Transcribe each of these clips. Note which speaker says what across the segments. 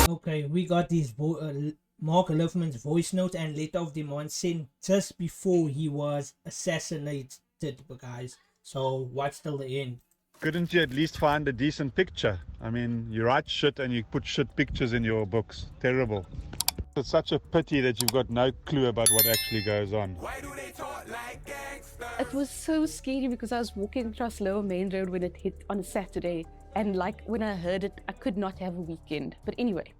Speaker 1: Okay, we got these Mark Lifman's voice note and letter of demand sent just before he was assassinated, guys. So watch till the end.
Speaker 2: Couldn't you at least find a decent picture? I mean, you write shit and you put shit pictures in your books. Terrible. It's such a pity that you've got no clue about what actually goes on.
Speaker 3: Why do they talk like gangsters?
Speaker 4: It was so scary because I was walking across Lower Main Road when it hit on a Saturday, and like when I heard it, I could not have a weekend. But anyway,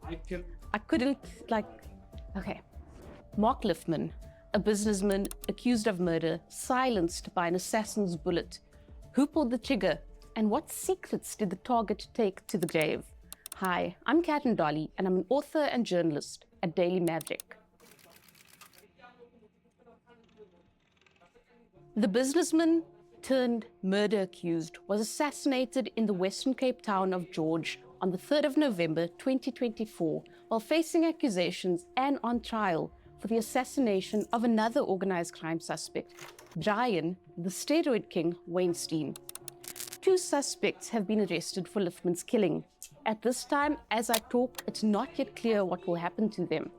Speaker 4: I couldn't okay. Mark Lifman, a businessman accused of murder, silenced by an assassin's bullet. Who pulled the trigger? And what secrets did the target take to the grave? Hi, I'm Karen Dolly, and I'm an author and journalist at Daily Maverick. The businessman turned murder accused was assassinated in the Western Cape town of George on the 3rd of November 2024 while facing accusations and on trial for the assassination of another organized crime suspect, Brian, the steroid king, Weinstein. 2 suspects have been arrested for Lifman's killing. At this time, as I talk, it's not yet clear what will happen to them.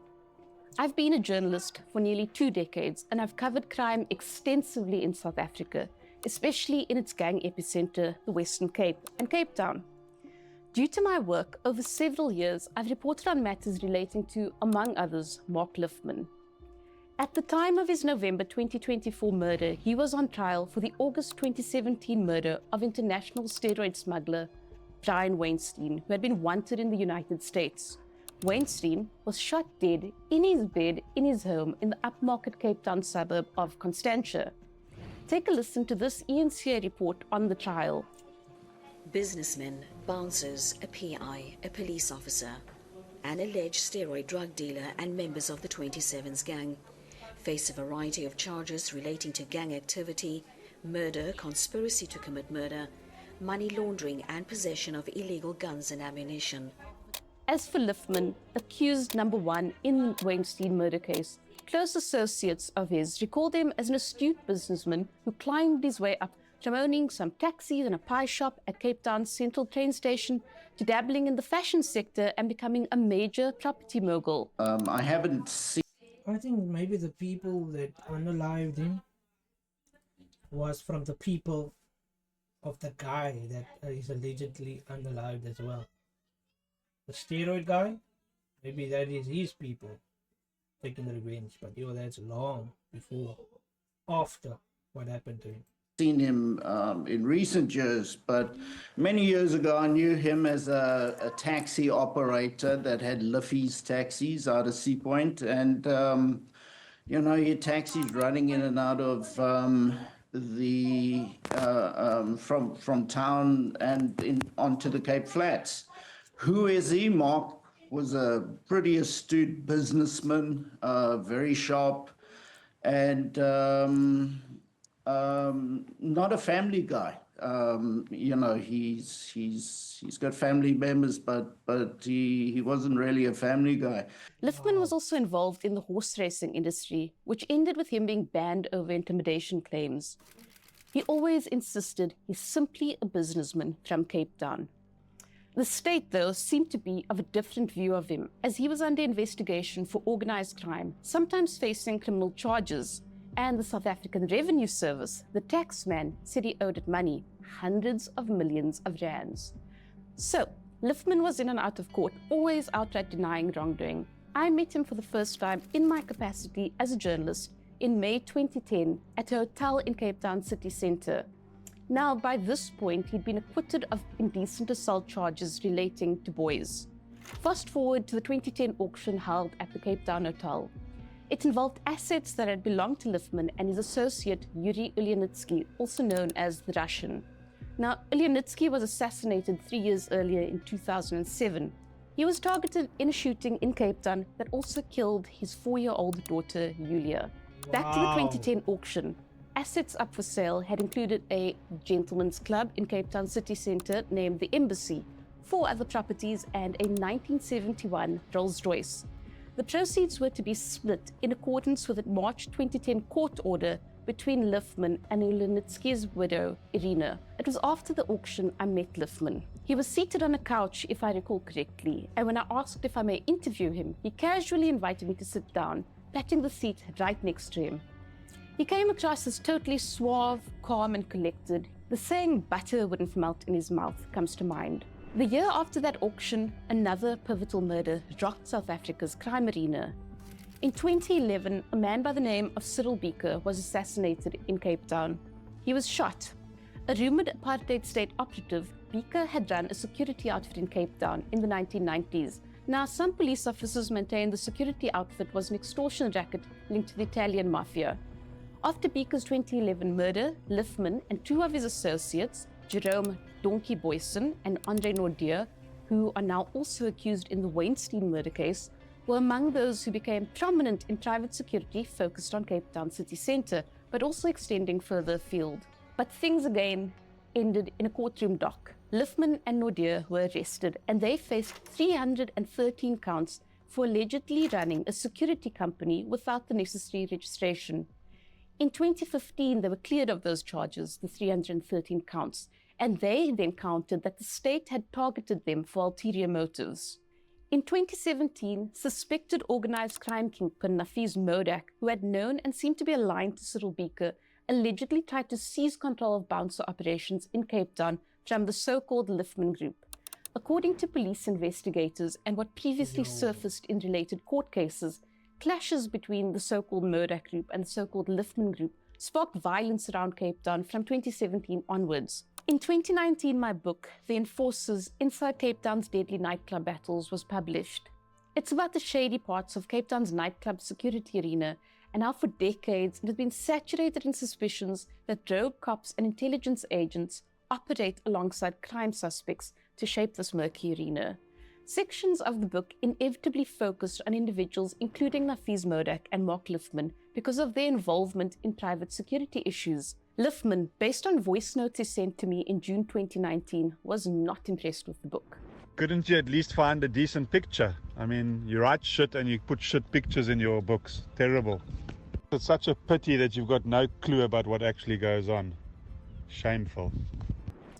Speaker 4: I've been a journalist for nearly 2 decades, and I've covered crime extensively in South Africa, especially in its gang epicenter, the Western Cape and Cape Town. Due to my work over several years, I've reported on matters relating to, among others, Mark Lifman. At the time of his November 2024 murder, he was on trial for the August 2017 murder of international steroid smuggler Brian Weinstein, who had been wanted in the United States. Weinstein was shot dead in his bed in his home in the upmarket Cape Town suburb of Constantia. Take a listen to this ENCA report on the trial.
Speaker 5: Businessmen, bouncers, a PI, a police officer, an alleged steroid drug dealer and members of the 27's gang face a variety of charges relating to gang activity, murder, conspiracy to commit murder, money laundering and possession of illegal guns and ammunition.
Speaker 4: As for Lifman, accused number 1 in the Weinstein murder case, close associates of his recalled him as an astute businessman who climbed his way up from owning some taxis and a pie shop at Cape Town's Central train station to dabbling in the fashion sector and becoming a major property mogul.
Speaker 6: I haven't seen...
Speaker 1: I think maybe the people that unalived him was from the people of the guy that is allegedly unalived as well. The steroid guy, maybe that is his people taking revenge, but that's long before, after what happened to him.
Speaker 6: Seen him in recent years, but many years ago I knew him as a taxi operator that had Liffey's taxis out of Sea Point, and he had taxis running in and out of from town and onto the Cape Flats. Who is he? Mark was a pretty astute businessman, very sharp, and not a family guy. He's got family members, but he wasn't really a family guy.
Speaker 4: Lifman was also involved in the horse racing industry, which ended with him being banned over intimidation claims. He always insisted he's simply a businessman from Cape Town. The state, though, seemed to be of a different view of him, as he was under investigation for organized crime, sometimes facing criminal charges. And the South African Revenue Service, the taxman, said he owed it money, hundreds of millions of rands. So, Lifman was in and out of court, always outright denying wrongdoing. I met him for the first time in my capacity as a journalist in May 2010 at a hotel in Cape Town city centre. Now, by this point, he'd been acquitted of indecent assault charges relating to boys. Fast forward to the 2010 auction held at the Cape Town Hotel. It involved assets that had belonged to Lifman and his associate Yuri Ulyanitsky, also known as the Russian. Now, Ulyanitsky was assassinated 3 years earlier in 2007. He was targeted in a shooting in Cape Town that also killed his 4-year-old daughter, Yulia. Back to the 2010 auction. Assets up for sale had included a gentleman's club in Cape Town city centre named the Embassy, 4 other properties, and a 1971 Rolls-Royce. The proceeds were to be split in accordance with a March 2010 court order between Lifman and Ulanitsky's widow, Irina. It was after the auction I met Lifman. He was seated on a couch, if I recall correctly, and when I asked if I may interview him, he casually invited me to sit down, patting the seat right next to him. He came across as totally suave, calm and collected. The saying butter wouldn't melt in his mouth comes to mind. The year after that auction, another pivotal murder rocked South Africa's crime arena. In 2011, a man by the name of Cyril Beaker was assassinated in Cape Town. He was shot. A rumored apartheid state operative, Beaker had run a security outfit in Cape Town in the 1990s. Now, some police officers maintain the security outfit was an extortion racket linked to the Italian mafia. After Beaker's 2011 murder, Lifman and two of his associates, Jerome Donkey Boyson and Andre Nordier, who are now also accused in the Weinstein murder case, were among those who became prominent in private security focused on Cape Town city centre, but also extending further afield. But things again ended in a courtroom dock. Lifman and Nordier were arrested, and they faced 313 counts for allegedly running a security company without the necessary registration. In 2015, they were cleared of those charges, the 313 counts, and they then counted that the state had targeted them for ulterior motives. In 2017, suspected organized crime kingpin Nafiz Modak, who had known and seemed to be aligned to Cyril Beaker, allegedly tried to seize control of bouncer operations in Cape Town from the so-called Lifman Group. According to police investigators and what previously surfaced in related court cases, clashes between the so-called Modak Group and the so-called Lifman Group sparked violence around Cape Town from 2017 onwards. In 2019, my book, The Enforcers Inside Cape Town's Deadly Nightclub Battles, was published. It's about the shady parts of Cape Town's nightclub security arena and how for decades it has been saturated in suspicions that rogue cops and intelligence agents operate alongside crime suspects to shape this murky arena. Sections of the book inevitably focused on individuals including Nafiz Modak and Mark Lifman because of their involvement in private security issues. Lifman, based on voice notes he sent to me in June 2019, was not impressed with the book.
Speaker 2: Couldn't you at least find a decent picture? I mean, you write shit and you put shit pictures in your books. Terrible. It's such a pity that you've got no clue about what actually goes on. Shameful.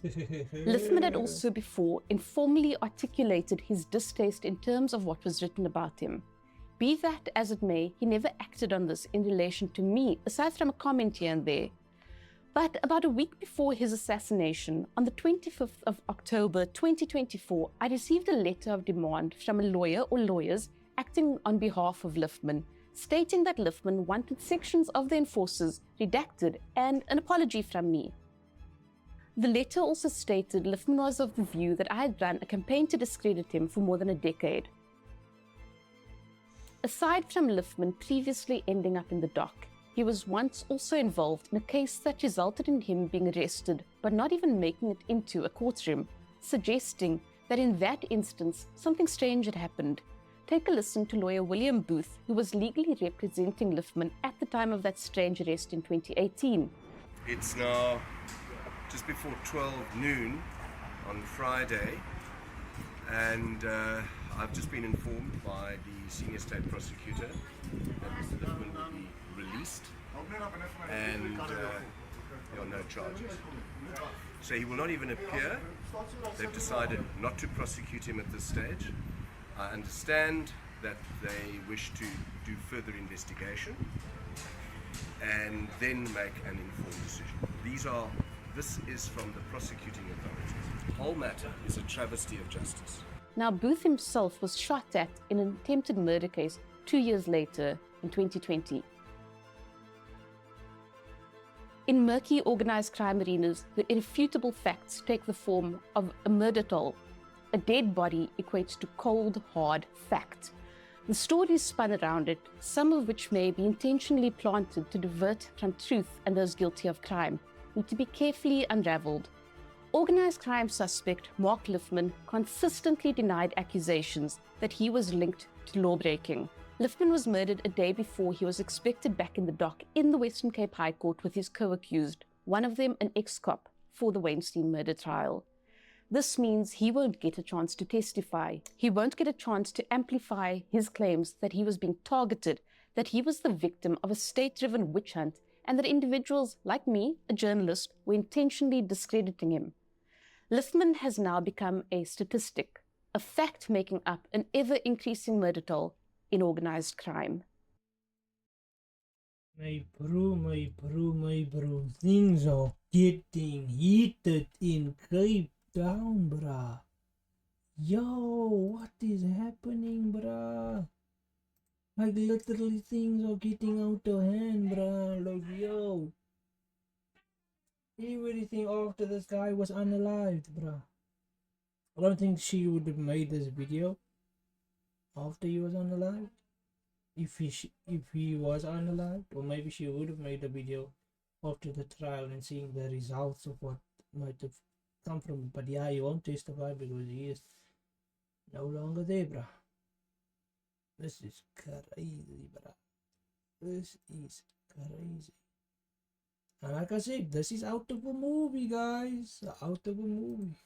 Speaker 4: Lifman had also before informally articulated his distaste in terms of what was written about him. Be that as it may, he never acted on this in relation to me, aside from a comment here and there. But about a week before his assassination, on the 25th of October 2024, I received a letter of demand from a lawyer or lawyers acting on behalf of Lifman, stating that Lifman wanted sections of the Enforcers redacted and an apology from me. The letter also stated Lifman was of the view that I had run a campaign to discredit him for more than a decade. Aside from Lifman previously ending up in the dock, he was once also involved in a case that resulted in him being arrested but not even making it into a courtroom, suggesting that in that instance something strange had happened. Take a listen to lawyer William Booth, who was legally representing Lifman at the time of that strange arrest in 2018.
Speaker 7: It's now just before 12 noon on Friday, and I've just been informed by the senior state prosecutor that Mr. Lifman will be released and there are no charges. So he will not even appear. They've decided not to prosecute him at this stage. I understand that they wish to do further investigation and then make an informed decision. This is from the prosecuting authorities. The whole matter is a travesty of justice.
Speaker 4: Now, Booth himself was shot at in an attempted murder case 2 years later in 2020. In murky organized crime arenas, the irrefutable facts take the form of a murder toll. A dead body equates to cold, hard fact. The stories spun around it, some of which may be intentionally planted to divert from truth and those guilty of crime, need to be carefully unraveled. Organized crime suspect Mark Lifman consistently denied accusations that he was linked to lawbreaking. Lifman was murdered a day before he was expected back in the dock in the Western Cape High Court with his co-accused, one of them an ex-cop, for the Weinstein murder trial. This means he won't get a chance to testify. He won't get a chance to amplify his claims that he was being targeted, that he was the victim of a state-driven witch hunt, and that individuals like me, a journalist, were intentionally discrediting him. Lifman has now become a statistic, a fact making up an ever-increasing murder toll in organized crime.
Speaker 1: My bro, things are getting heated in Cape Town, bruh. Yo, what is happening, bruh? Like, literally things are getting out of hand, bruh. Like, yo. Everything after this guy was unalived, bruh. I don't think she would have made this video after he was unalived. If he was unalived, or maybe she would have made a video after the trial and seeing the results of what might have come from it. But yeah, he won't testify because he is no longer there, bruh. This is crazy, bruh. This is crazy. And like I said, this is out of a movie, guys. Out of a movie.